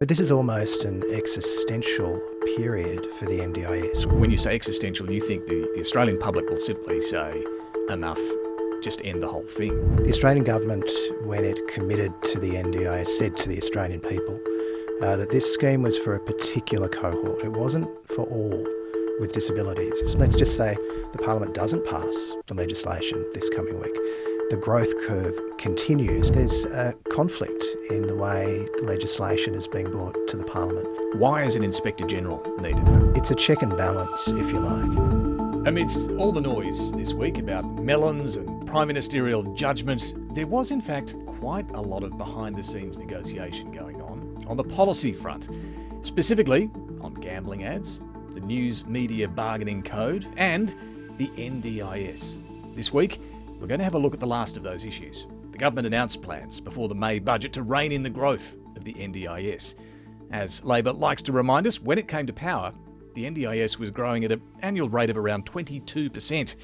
But this is almost an existential period for the NDIS. When you say existential, you think the Australian public will simply say, enough, just end the whole thing. The Australian government, when it committed to the NDIS, said to the Australian people that this scheme was for a particular cohort. It wasn't for all with disabilities. Let's just say the Parliament doesn't pass the legislation this coming week. The growth curve continues. There's a conflict in the way the legislation is being brought to the Parliament. Why is an Inspector-General needed? It's a check and balance, if you like. Amidst all the noise this week about melons and prime ministerial judgment, there was in fact quite a lot of behind-the-scenes negotiation going on the policy front, specifically on gambling ads, the News Media Bargaining Code and the NDIS. This week, we're going to have a look at the last of those issues. The government announced plans before the May budget to rein in the growth of the NDIS. As Labor likes to remind us, when it came to power, the NDIS was growing at an annual rate of around 22%.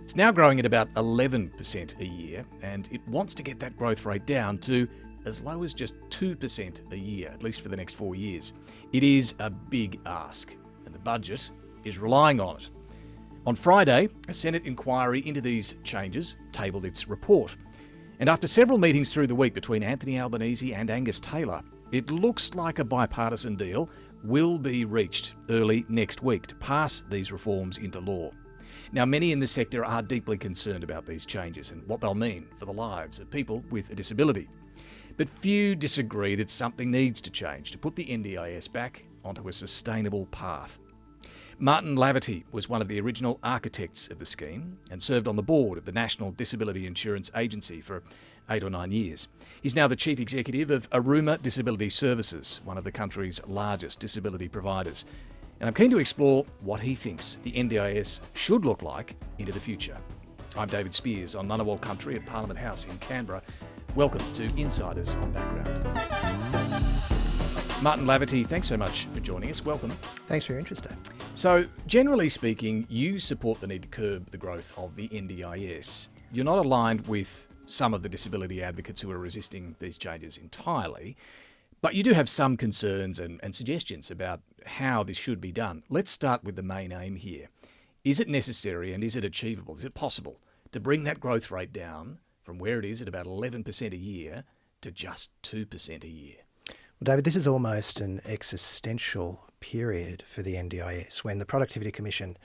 It's now growing at about 11% a year, and it wants to get that growth rate down to as low as just 2% a year, at least for the next 4 years. It is a big ask, and the budget is relying on it. On Friday, a Senate inquiry into these changes tabled its report. And after several meetings through the week between Anthony Albanese and Angus Taylor, it looks like a bipartisan deal will be reached early next week to pass these reforms into law. Now, many in the sector are deeply concerned about these changes and what they'll mean for the lives of people with a disability. But few disagree that something needs to change to put the NDIS back onto a sustainable path. Martin Laverty was one of the original architects of the scheme and served on the board of the National Disability Insurance Agency for 8 or 9 years. He's now the chief executive of Aruma Disability Services, one of the country's largest disability providers. And I'm keen to explore what he thinks the NDIS should look like into the future. I'm David Speers on Ngunnawal Country at Parliament House in Canberra. Welcome to Insiders on Background. Martin Laverty, thanks so much for joining us. Welcome. Thanks for your interest, Dave. So, generally speaking, you support the need to curb the growth of the NDIS. You're not aligned with some of the disability advocates who are resisting these changes entirely, but you do have some concerns and suggestions about how this should be done. Let's start with the main aim here. Is it necessary and is it achievable? Is it possible to bring that growth rate down from where it is at about 11% a year to just 2% a year? Well, David, this is almost an existential period for the NDIS. When the Productivity Commission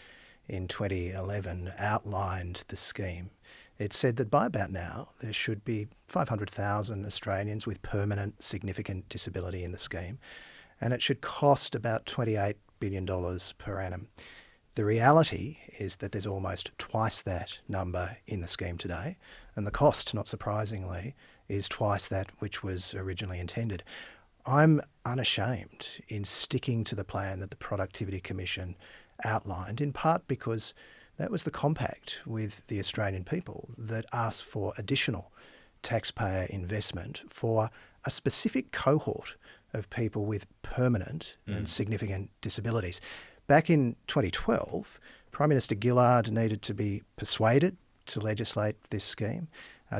in 2011 outlined the scheme, it said that by about now there should be 500,000 Australians with permanent significant disability in the scheme, and it should cost about $28 billion per annum. The reality is that there's almost twice that number in the scheme today, and the cost, not surprisingly, is twice that which was originally intended. I'm unashamed in sticking to the plan that the Productivity Commission outlined, in part because that was the compact with the Australian people that asked for additional taxpayer investment for a specific cohort of people with permanent and significant disabilities. Back in 2012, Prime Minister Gillard needed to be persuaded to legislate this scheme.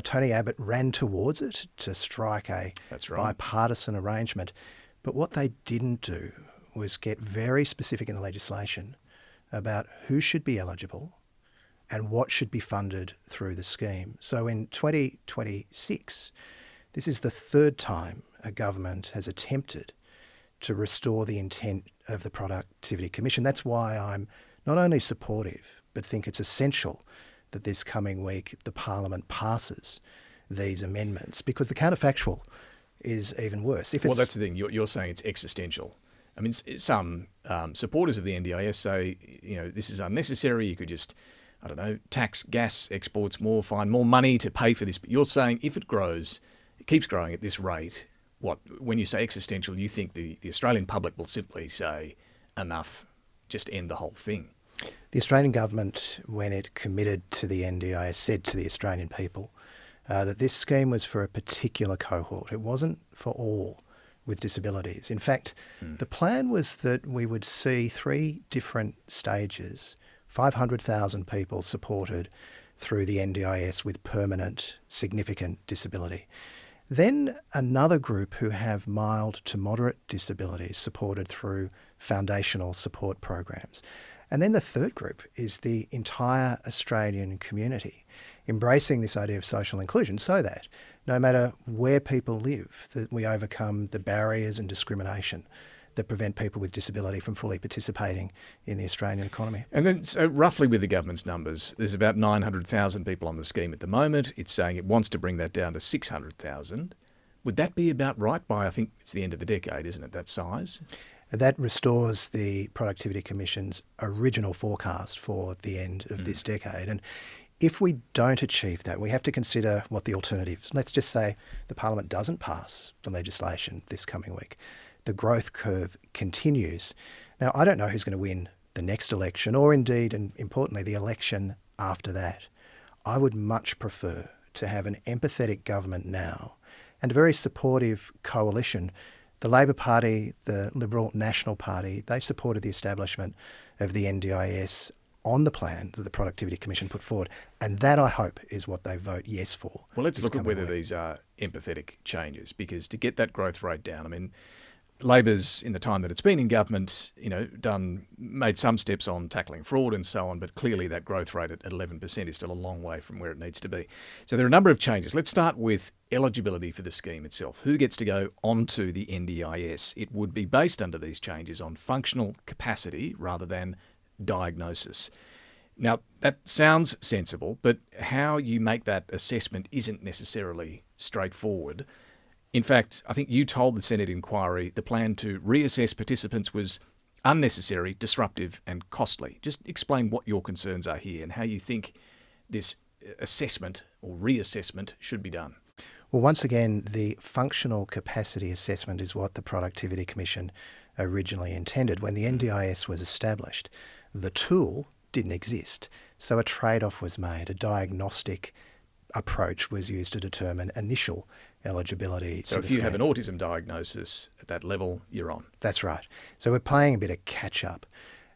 Tony Abbott ran towards it to strike a bipartisan arrangement. But what they didn't do was get very specific in the legislation about who should be eligible and what should be funded through the scheme. So in 2026, this is the third time a government has attempted to restore the intent of the Productivity Commission. That's why I'm not only supportive, but think it's essential that this coming week the Parliament passes these amendments, because the counterfactual is even worse. Well, that's the thing. You're saying it's existential. I mean, some supporters of the NDIS say, this is unnecessary. You could just, tax gas exports more, find more money to pay for this. But you're saying if it keeps growing at this rate, when you say existential, you think the Australian public will simply say, enough, just end the whole thing. The Australian government, when it committed to the NDIS, said to the Australian people that this scheme was for a particular cohort. It wasn't for all with disabilities. In fact, the plan was that we would see 3 different stages, 500,000 people supported through the NDIS with permanent significant disability. Then another group who have mild to moderate disabilities supported through foundational support programs. And then the third group is the entire Australian community, embracing this idea of social inclusion so that no matter where people live, that we overcome the barriers and discrimination that prevent people with disability from fully participating in the Australian economy. And then, so roughly with the government's numbers, there's about 900,000 people on the scheme at the moment. It's saying it wants to bring that down to 600,000. Would that be about right by, I think it's the end of the decade, isn't it, that size? That restores the Productivity Commission's original forecast for the end of this decade. And if we don't achieve that, we have to consider what the alternatives. Let's just say the Parliament doesn't pass the legislation this coming week. The growth curve continues. Now, I don't know who's going to win the next election or indeed, and importantly, the election after that. I would much prefer to have an empathetic government now and a very supportive coalition. The Labor Party, the Liberal National Party, they supported the establishment of the NDIS on the plan that the Productivity Commission put forward. And that, I hope, is what they vote yes for. Well, let's look at whether these are empathetic changes, because to get that growth rate down, I mean, Labor's, in the time that it's been in government, made some steps on tackling fraud and so on, but clearly that growth rate at 11% is still a long way from where it needs to be. So there are a number of changes. Let's start with eligibility for the scheme itself. Who gets to go onto the NDIS? It would be based under these changes on functional capacity rather than diagnosis. Now, that sounds sensible, but how you make that assessment isn't necessarily straightforward. In fact, I think you told the Senate inquiry the plan to reassess participants was unnecessary, disruptive and costly. Just explain what your concerns are here and how you think this assessment or reassessment should be done. Well, once again, the functional capacity assessment is what the Productivity Commission originally intended. When the NDIS was established, the tool didn't exist. So a trade-off was made. A diagnostic approach was used to determine initial eligibility. So if you have an autism diagnosis at that level, you're on. That's right. So we're playing a bit of catch-up.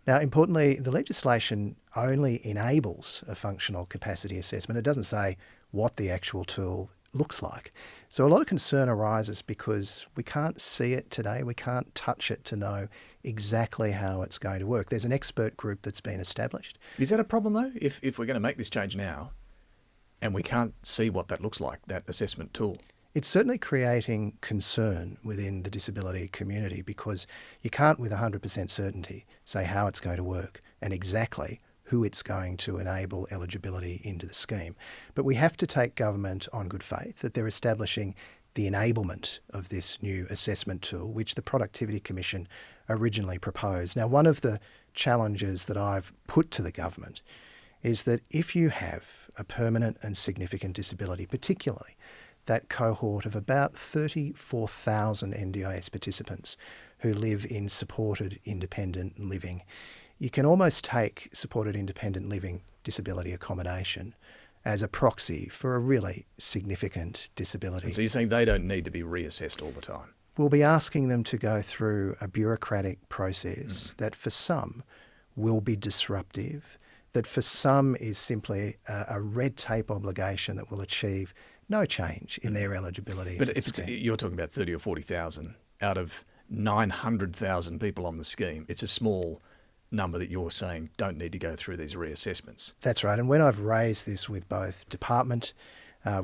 Now, importantly, the legislation only enables a functional capacity assessment. It doesn't say what the actual tool looks like. So a lot of concern arises because we can't see it today. We can't touch it to know exactly how it's going to work. There's an expert group that's been established. Is that a problem, though, if we're going to make this change now and we can't see what that looks like, that assessment tool? It's certainly creating concern within the disability community because you can't with 100% certainty say how it's going to work and exactly who it's going to enable eligibility into the scheme. But we have to take government on good faith that they're establishing the enablement of this new assessment tool, which the Productivity Commission originally proposed. Now, one of the challenges that I've put to the government is that if you have a permanent and significant disability, particularly that cohort of about 34,000 NDIS participants who live in supported independent living, you can almost take supported independent living disability accommodation as a proxy for a really significant disability. And so you're saying they don't need to be reassessed all the time? We'll be asking them to go through a bureaucratic process that for some will be disruptive, that for some is simply a red tape obligation that will achieve no change in their eligibility. But you're talking about 30 or 40,000 out of 900,000 people on the scheme. It's a small number that you're saying don't need to go through these reassessments. That's right. And when I've raised this with both department,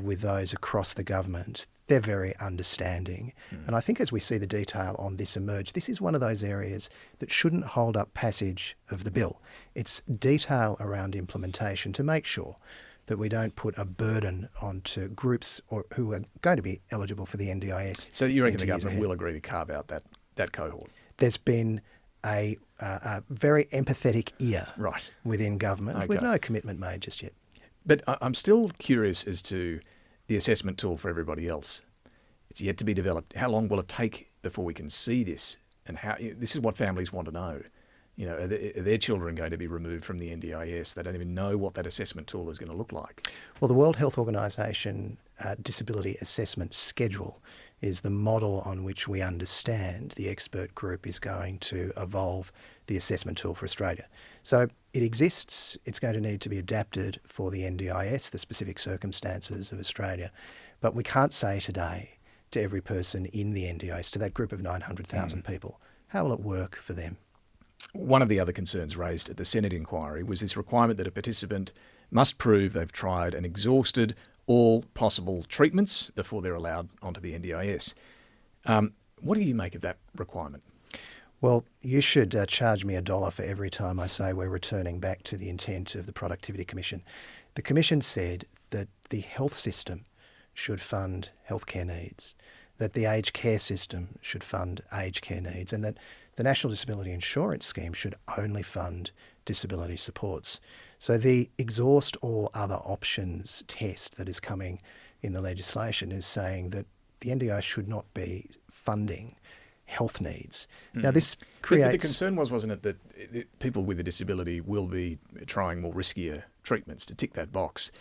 with those across the government, they're very understanding. And I think as we see the detail on this emerge, this is one of those areas that shouldn't hold up passage of the bill. It's detail around implementation to make sure that we don't put a burden onto groups who are going to be eligible for the NDIS. So you reckon the government will agree to carve out that cohort? There's been a very empathetic ear within government with no commitment made just yet. But I'm still curious as to the assessment tool for everybody else. It's yet to be developed. How long will it take before we can see this? And how this is what families want to know. Are their children going to be removed from the NDIS? They don't even know what that assessment tool is going to look like. Well, the World Health Organization Disability Assessment Schedule is the model on which we understand the expert group is going to evolve the assessment tool for Australia. So it exists. It's going to need to be adapted for the NDIS, the specific circumstances of Australia. But we can't say today to every person in the NDIS, to that group of 900,000 people? How will it work for them? One of the other concerns raised at the Senate inquiry was this requirement that a participant must prove they've tried and exhausted all possible treatments before they're allowed onto the NDIS. What do you make of that requirement? Well, you should charge me $1 for every time I say we're returning back to the intent of the Productivity Commission. The Commission said that the health system should fund healthcare needs, that the aged care system should fund aged care needs, and that the National Disability Insurance Scheme should only fund disability supports. So the exhaust all other options test that is coming in the legislation is saying that the NDIS should not be funding health needs. Now this creates... But the concern wasn't it, that people with a disability will be trying more riskier treatments to tick that box,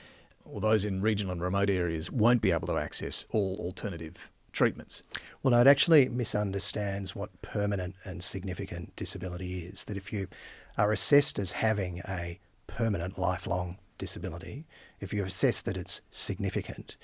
or those in regional and remote areas won't be able to access all alternative treatments? Well, no, it actually misunderstands what permanent and significant disability is. That if you are assessed as having a permanent lifelong disability, if you assess that it's significant,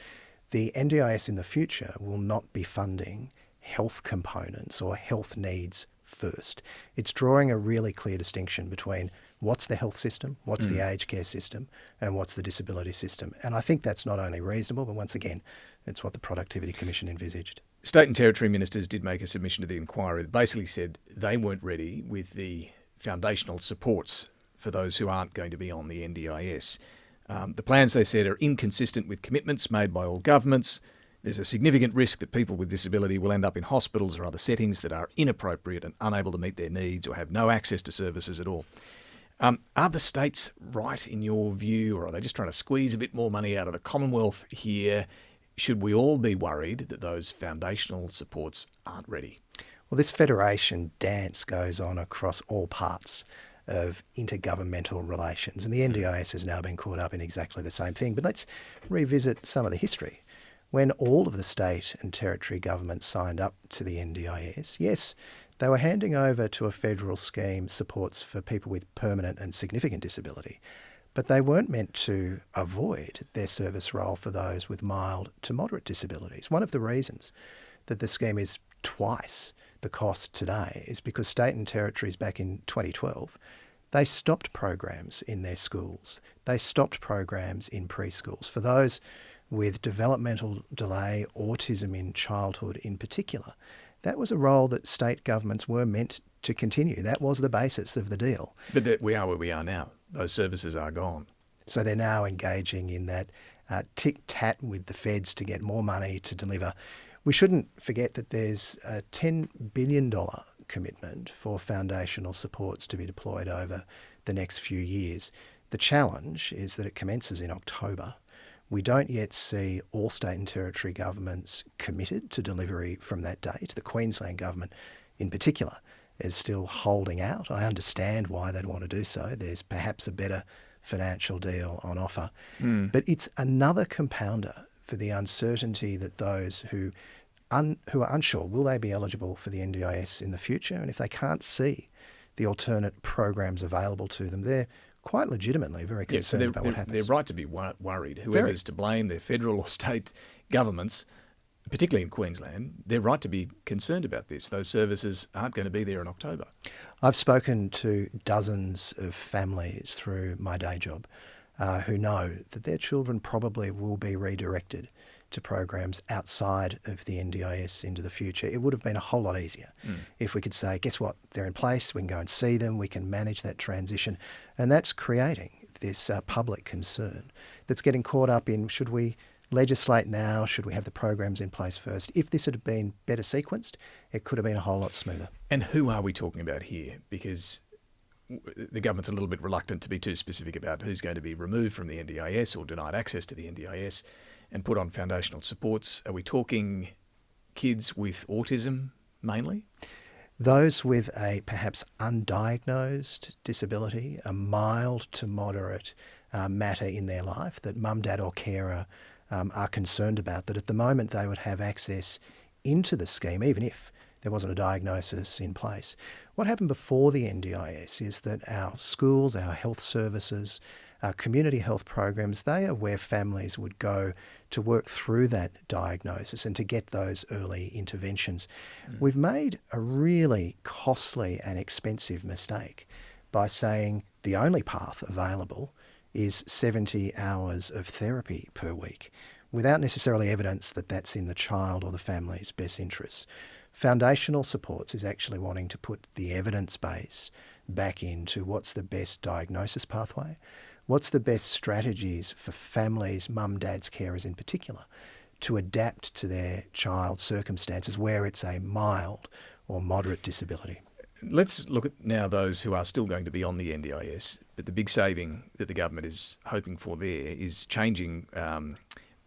the NDIS in the future will not be funding health components or health needs first. It's drawing a really clear distinction between what's the health system, what's the aged care system, and what's the disability system. And I think that's not only reasonable, but once again, it's what the Productivity Commission envisaged. State and Territory ministers did make a submission to the inquiry that basically said they weren't ready with the foundational supports for those who aren't going to be on the NDIS. The plans, they said, are inconsistent with commitments made by all governments. There's a significant risk that people with disability will end up in hospitals or other settings that are inappropriate and unable to meet their needs or have no access to services at all. Are the states right in your view, or are they just trying to squeeze a bit more money out of the Commonwealth here? Should we all be worried that those foundational supports aren't ready? Well, this federation dance goes on across all parts of intergovernmental relations, and the NDIS has now been caught up in exactly the same thing. But let's revisit some of the history. When all of the state and territory governments signed up to the NDIS, yes, they were handing over to a federal scheme supports for people with permanent and significant disability, but they weren't meant to avoid their service role for those with mild to moderate disabilities. One of the reasons that the scheme is twice the cost today is because state and territories back in 2012, they stopped programs in their schools. They stopped programs in preschools for those with developmental delay, autism in childhood in particular. That was a role that state governments were meant to continue. That was the basis of the deal. But we are where we are now. Those services are gone. So they're now engaging in that tic-tat with the feds to get more money to deliver. We shouldn't forget that there's a $10 billion commitment for foundational supports to be deployed over the next few years. The challenge is that it commences in October. We don't yet see all state and territory governments committed to delivery from that date. The Queensland government in particular is still holding out. I understand why they'd want to do so. There's perhaps a better financial deal on offer. But it's another compounder for the uncertainty that those who are unsure, will they be eligible for the NDIS in the future? And if they can't see the alternate programs available to them, they're quite legitimately very concerned about what happens. They're right to be worried. Whoever's to blame, their federal or state governments, particularly in Queensland, they're right to be concerned about this. Those services aren't going to be there in October. I've spoken to dozens of families through my day job who know that their children probably will be redirected to programs outside of the NDIS into the future. It would have been a whole lot easier if we could say, guess what, they're in place, we can go and see them, we can manage that transition. And that's creating this public concern that's getting caught up in, should we legislate now, should we have the programs in place first? If this had been better sequenced, it could have been a whole lot smoother. And who are we talking about here? Because the government's a little bit reluctant to be too specific about who's going to be removed from the NDIS or denied access to the NDIS and put on foundational supports. Are we talking kids with autism mainly? Those with a perhaps undiagnosed disability, a mild to moderate matter in their life that mum, dad or carer are concerned about, that at the moment they would have access into the scheme, even if there wasn't a diagnosis in place. What happened before the NDIS is that our schools, our health services, Community health programs, they are where families would go to work through that diagnosis and to get those early interventions. We've made a really costly and expensive mistake by saying the only path available is 70 hours of therapy per week, without necessarily evidence that that's in the child or the family's best interests. Foundational supports is actually wanting to put the evidence base back into what's the best diagnosis pathway, what's the best strategies for families, mum, dads, carers in particular, to adapt to their child's circumstances where it's a mild or moderate disability. Let's look at now those who are still going to be on the NDIS, but the big saving that the government is hoping for there is changing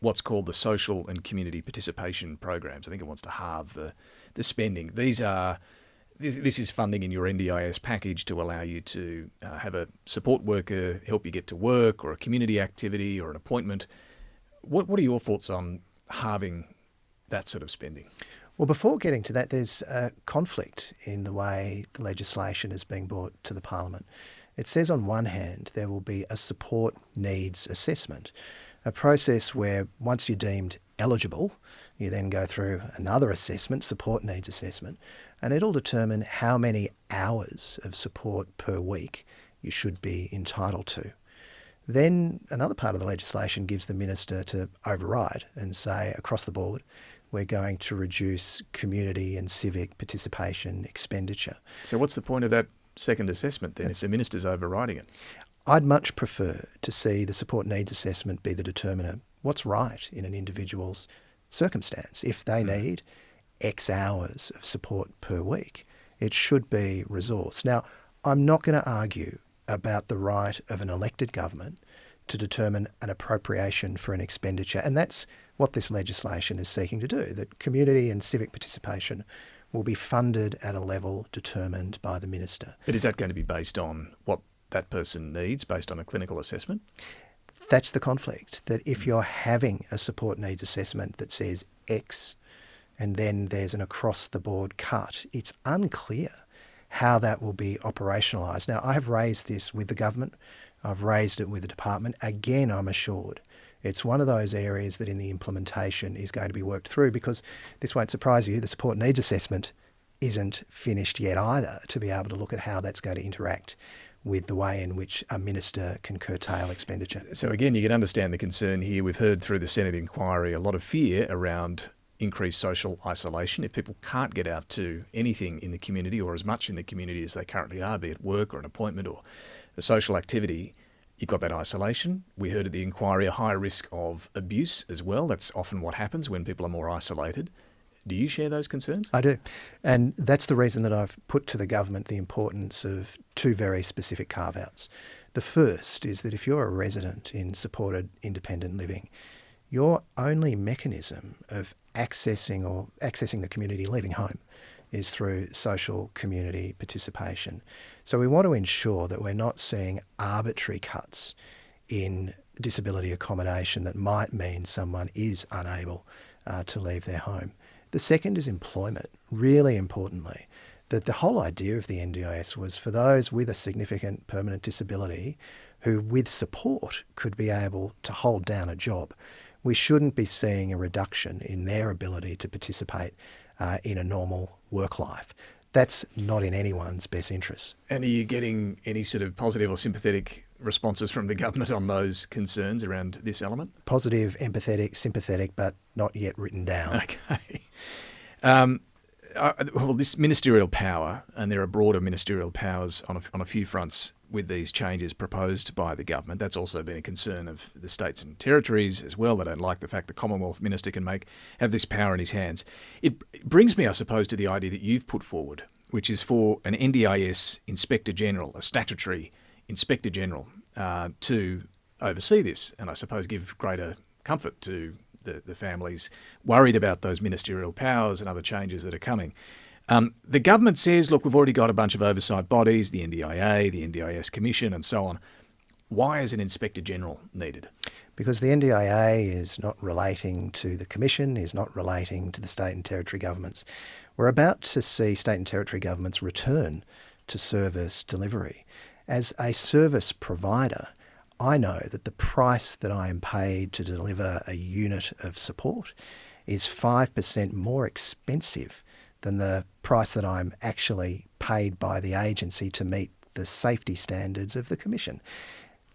what's called the social and community participation programs. I think it wants to halve the spending. This is funding in your NDIS package to allow you to have a support worker help you get to work, or a community activity or an appointment. What are your thoughts on halving that sort of spending? Well, before getting to that, there's a conflict in the way the legislation is being brought to the Parliament. It says on one hand there will be a support needs assessment, a process where once you're deemed eligible, you then go through another assessment, support needs assessment, and it'll determine how many hours of support per week you should be entitled to. Then another part of the legislation gives the minister to override and say, across the board, we're going to reduce community and civic participation expenditure. So what's the point of that second assessment then if the minister's overriding it? I'd much prefer to see the support needs assessment be the determiner. What's right in an individual's circumstance? If they need X hours of support per week, it should be resourced. Now, I'm not going to argue about the right of an elected government to determine an appropriation for an expenditure, and that's what this legislation is seeking to do, that community and civic participation will be funded at a level determined by the minister. But is that going to be based on what that person needs, based on a clinical assessment? That's the conflict, that if you're having a support needs assessment that says X and then there's an across-the-board cut, it's unclear how that will be operationalised. Now, I have raised this with the government. I've raised it with the department. Again, I'm assured it's one of those areas that in the implementation is going to be worked through, because this won't surprise you, the support needs assessment isn't finished yet either, to be able to look at how that's going to interact with the way in which a minister can curtail expenditure. So again, you can understand the concern here. We've heard through the Senate inquiry a lot of fear around increased social isolation. If people can't get out to anything in the community, or as much in the community as they currently are, be it work or an appointment or a social activity, you've got that isolation. We heard at the inquiry a higher risk of abuse as well. That's often what happens when people are more isolated. Do you share those concerns? I do. And that's the reason that I've put to the government the importance of two very specific carve-outs. The first is that if you're a resident in supported independent living, your only mechanism of accessing the community, leaving home, is through social community participation. So we want to ensure that we're not seeing arbitrary cuts in disability accommodation that might mean someone is unable to leave their home. The second is employment, really importantly, that the whole idea of the NDIS was for those with a significant permanent disability who, with support, could be able to hold down a job. We shouldn't be seeing a reduction in their ability to participate in a normal work life. That's not in anyone's best interest. And are you getting any sort of positive or sympathetic responses from the government on those concerns around this element? Positive, empathetic, sympathetic, but not yet written down. Okay. Well, this ministerial power, and there are broader ministerial powers on a few fronts with these changes proposed by the government. That's also been a concern of the states and territories as well. They don't like the fact the Commonwealth Minister can have this power in his hands. It brings me, I suppose, to the idea that you've put forward, which is for an NDIS Inspector-General, a statutory Inspector-General, to oversee this, and I suppose give greater comfort to the families worried about those ministerial powers and other changes that are coming. The government says, look, we've already got a bunch of oversight bodies, the NDIA, the NDIS Commission and so on. Why is an Inspector-General needed? Because the NDIA is not relating to the Commission, is not relating to the state and territory governments. We're about to see state and territory governments return to service delivery. As a service provider, I know that the price that I am paid to deliver a unit of support is 5% more expensive than the price that I'm actually paid by the agency to meet the safety standards of the Commission.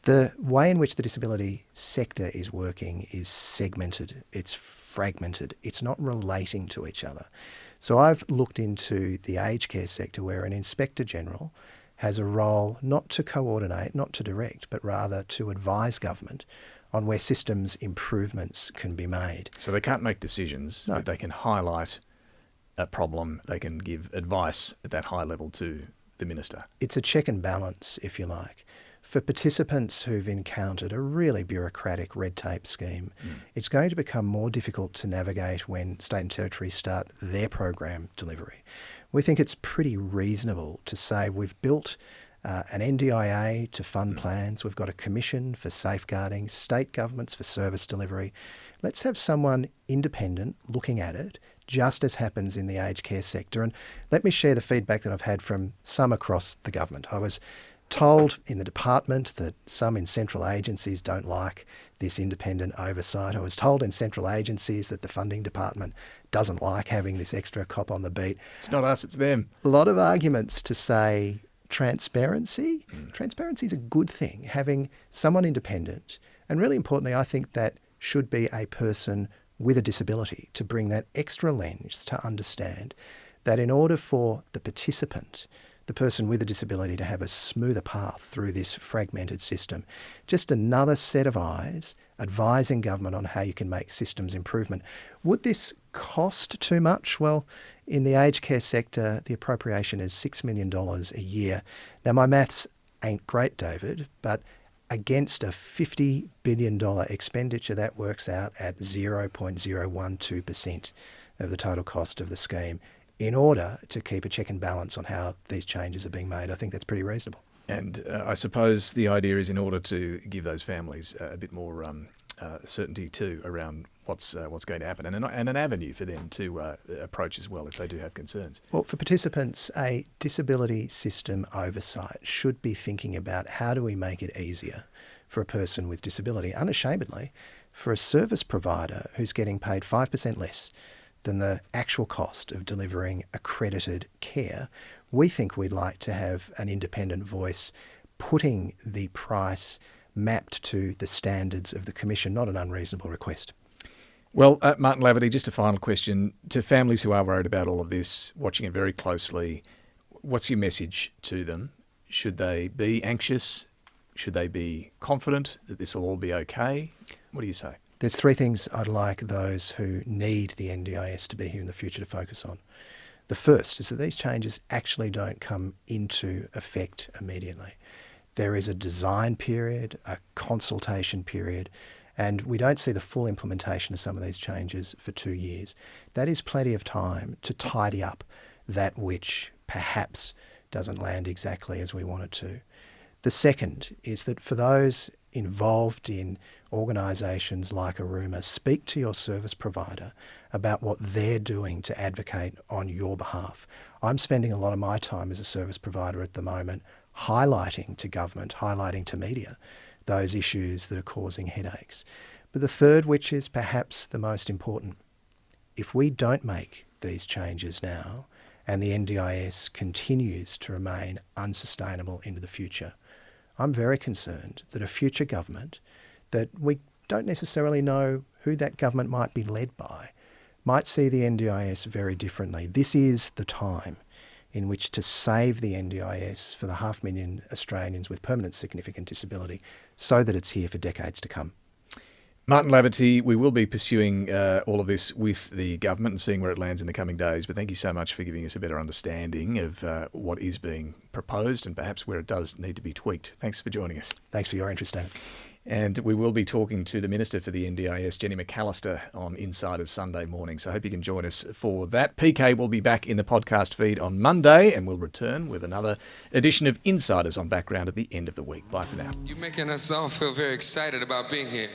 The way in which the disability sector is working is segmented, it's fragmented, it's not relating to each other. So I've looked into the aged care sector where an Inspector-General has a role not to coordinate, not to direct, but rather to advise government on where systems improvements can be made. So they can't make decisions, No. but they can highlight a problem, they can give advice at that high level to the minister. It's a check and balance, if you like. For participants who've encountered a really bureaucratic red tape scheme, it's going to become more difficult to navigate when state and territories start their program delivery. We think it's pretty reasonable to say we've built an NDIA to fund plans, we've got a commission for safeguarding, state governments for service delivery. Let's have someone independent looking at it, just as happens in the aged care sector. And let me share the feedback that I've had from some across the government. I was told in the department that some in central agencies don't like this independent oversight. I was told in central agencies that the funding department doesn't like having this extra cop on the beat. It's not us, it's them. A lot of arguments to say transparency. Transparency is a good thing. Having someone independent, and really importantly, I think that should be a person with a disability to bring that extra lens to understand that in order for the participant, the person with a disability, to have a smoother path through this fragmented system, just another set of eyes advising government on how you can make systems improvement. Would this cost too much? Well, in the aged care sector, the appropriation is $6 million a year. Now, my maths ain't great, David, but against a $50 billion expenditure, that works out at 0.012% of the total cost of the scheme. In order to keep a check and balance on how these changes are being made, I think that's pretty reasonable. And I suppose the idea is in order to give those families a bit more certainty too around what's going to happen and an avenue for them to approach as well if they do have concerns. Well, for participants, a disability system oversight should be thinking about how do we make it easier for a person with disability, unashamedly, for a service provider who's getting paid 5% less than the actual cost of delivering accredited care. We think we'd like to have an independent voice putting the price mapped to the standards of the Commission, not an unreasonable request. Well, Martin Laverty, just a final question. To families who are worried about all of this, watching it very closely, what's your message to them? Should they be anxious? Should they be confident that this will all be okay? What do you say? There's three things I'd like those who need the NDIS to be here in the future to focus on. The first is that these changes actually don't come into effect immediately. There is a design period, a consultation period, and we don't see the full implementation of some of these changes for 2 years. That is plenty of time to tidy up that which perhaps doesn't land exactly as we want it to. The second is that for those involved in organisations like Aruma, speak to your service provider about what they're doing to advocate on your behalf. I'm spending a lot of my time as a service provider at the moment highlighting to government, highlighting to media, those issues that are causing headaches. But the third, which is perhaps the most important, if we don't make these changes now and the NDIS continues to remain unsustainable into the future, I'm very concerned that a future government that we don't necessarily know who that government might be led by might see the NDIS very differently. This is the time in which to save the NDIS for the 500,000 Australians with permanent significant disability so that it's here for decades to come. Martin Laverty, we will be pursuing all of this with the government and seeing where it lands in the coming days, but thank you so much for giving us a better understanding of what is being proposed and perhaps where it does need to be tweaked. Thanks for joining us. Thanks for your interest, David. And we will be talking to the Minister for the NDIS, Jenny McAllister, on Insiders Sunday morning, so I hope you can join us for that. PK will be back in the podcast feed on Monday and we'll return with another edition of Insiders on Background at the end of the week. Bye for now. You're making us all feel very excited about being here.